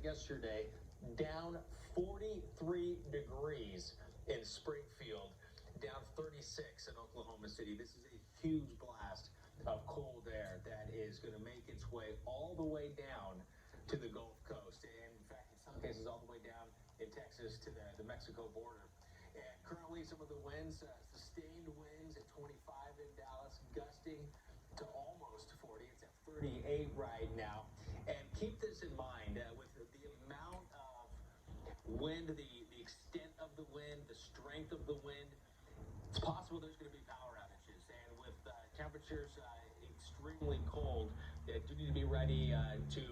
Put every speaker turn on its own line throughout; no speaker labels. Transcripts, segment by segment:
yesterday, down 43 degrees in Springfield, down 36 in Oklahoma City. This is a huge blast of cold air that is going to make its way all the way down to the Gulf Coast, and in fact, in some cases, all the way down in Texas to the Mexico border. And currently, some of the winds, sustained winds at 25 in Dallas, gusting to almost 40. It's at 38 right now. And keep this in mind, with the amount of wind, the extent of the wind, the strength of the wind, it's possible there's going to be power outages. And with temperatures extremely cold, you do need to be ready to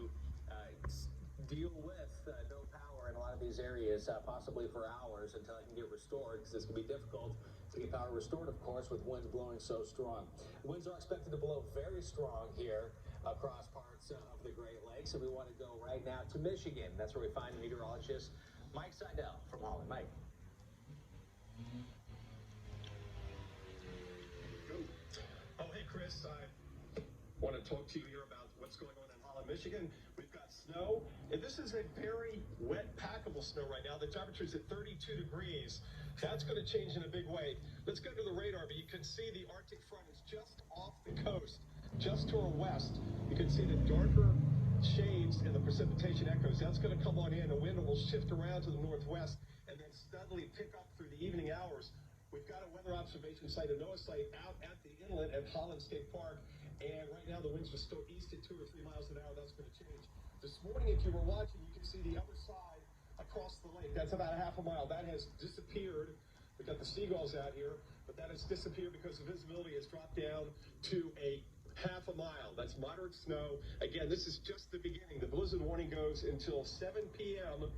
deal with no power in a lot of these areas, possibly for hours until it can get restored, because it's going to be difficult to get power restored, of course, with winds blowing so strong. Winds are expected to blow very strong here across parts of the Great Lakes, and we want to go right now to Michigan. That's where we find meteorologist Mike Seidel from Holland. Mike.
Oh, hey, Chris. I want to talk to you here about what's going on in Holland, Michigan. We've got snow, and this is a very wet, packable snow right now. The temperature's at 32 degrees. That's going to change in a big way. Let's go to the radar, but you can see the Arctic front is just off the coast, just to our west. You can see the darker shades and the precipitation echoes. That's going to come on in. The wind will shift around to the northwest and then steadily pick up through the evening hours. We've got a weather observation site, a NOAA site, out at the inlet at Holland State Park. And right now the winds are still east at 2 or 3 miles an hour. That's going to change. This morning, if you were watching, you can see the other side across the lake. That's about a half a mile. That has disappeared. We've got the seagulls out here, but that has disappeared because the visibility has dropped down to a half a mile. That's moderate snow. Again, this is just the beginning. The blizzard warning goes until 7 p.m.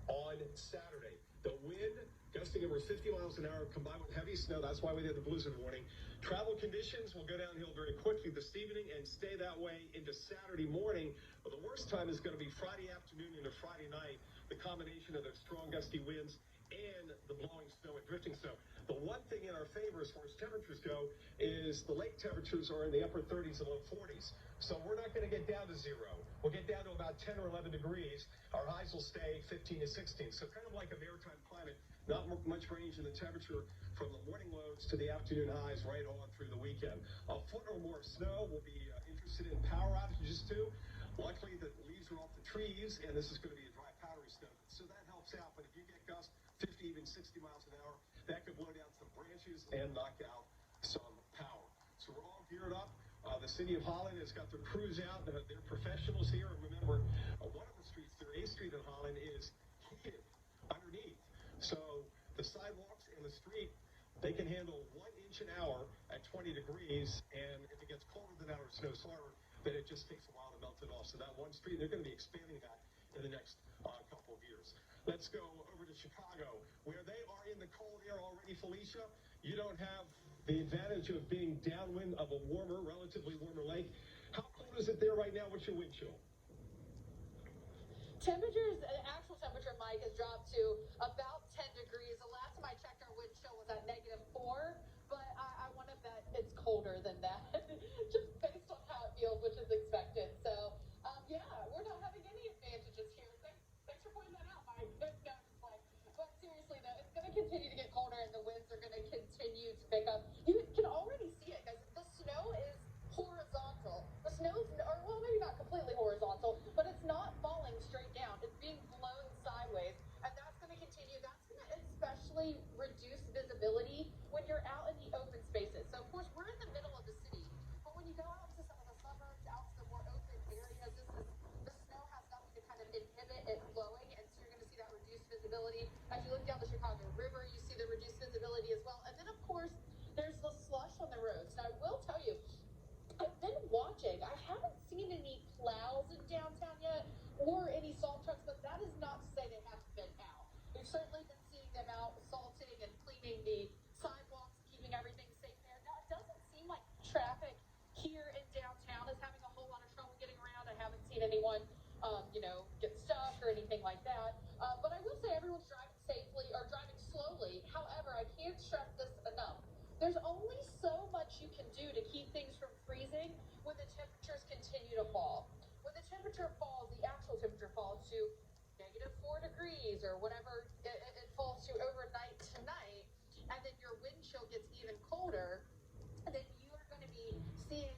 on Saturday. The wind gusting over 50 miles an hour combined with heavy snow. That's why we did the blizzard warning. Travel conditions will go downhill very quickly this evening and stay that way into Saturday morning. But the worst time is going to be Friday afternoon into Friday night. The combination of the strong gusty winds and the blowing snow and drifting snow. The one thing in our favor as far as temperatures go is the lake temperatures are in the upper 30s and low 40s. So we're not going to get down to zero. We'll get down to about 10 or 11 degrees. Our highs will stay 15 to 16. So kind of like a maritime climate. Not much range in the temperature from the morning lows to the afternoon highs right on through the weekend. A foot or more of snow. We'll be interested in power outages too. Luckily, the leaves are off the trees, and this is going to be a dry, powdery snow. So that helps out. But if you get gusts 50, even 60 miles an hour, that could blow down some branches and knock out some power. So we're all geared up. The city of Holland has got their crews out. They're professionals here. And remember, one of the streets, their A Street in Holland, is heated underneath. So the sidewalks and the street, they can handle 1 inch an hour at 20 degrees. And if it gets colder than that or snows harder, then it just takes a while to melt it off. So that one street, they're going to be expanding that in the next couple of years. Let's go over to Chicago, where they are in the cold air already, Felicia. You don't have the advantage of being downwind of a warmer, relatively warmer lake. How cold is it there right now? What's your wind chill?
Temperatures, actual temperature, Mike, has dropped to about 10 degrees. The last time I checked, our wind chill was at -4, but I want to bet it's colder than that, just based on how it feels, which is expected. So, yeah, we're not having any advantages here. Thanks for pointing that out, Mike. No, just like, but seriously, though, it's going to continue to get colder, and the winds are going to continue to pick up. You can already see it, guys. The snow is horizontal. The snow's, or well, maybe not completely horizontal, but it's not falling straight down. It's being blown sideways, and that's going to continue. That's going to especially reduce visibility when you're out in the open spaces. So, of course, we're in the middle of the city, but when you go out to some of the suburbs, out to the more open areas, the snow has nothing to kind of inhibit it flowing, and so you're going to see that reduced visibility. As you look down the Chicago River, you see the reduced visibility as well. And then, of course, there's the slush on the roads. Now, I will tell you, I've been watching. I haven't seen any plows in downtown yet or any salt trucks, but that is not to say they haven't been out. We've certainly been seeing them out salting and cleaning the sidewalks, keeping everything safe there. Now, it doesn't seem like traffic here in downtown is having a whole lot of trouble getting around. I haven't seen anyone, get stuck or anything like that. But I will say everyone's driving safely or driving slowly. However, I can't stress this enough. There's only so much you can do to keep things from freezing when the temperatures continue to fall. When the temperature falls, the actual temperature falls to -4 degrees or whatever it falls to overnight tonight, and then your wind chill gets even colder, then you are going to be seeing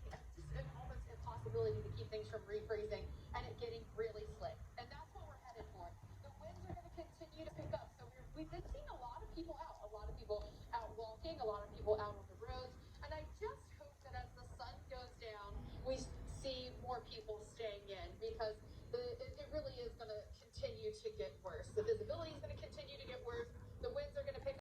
an almost impossibility to keep things from refreezing and it getting really slick. And that's what we're headed for. The winds are going to continue to pick up. So we've been seeing a lot of people out, walking, a lot of people out on the roads. And I just hope that as the sun goes down, we see more people staying in, because it really is going to continue to get worse. The visibility is going to continue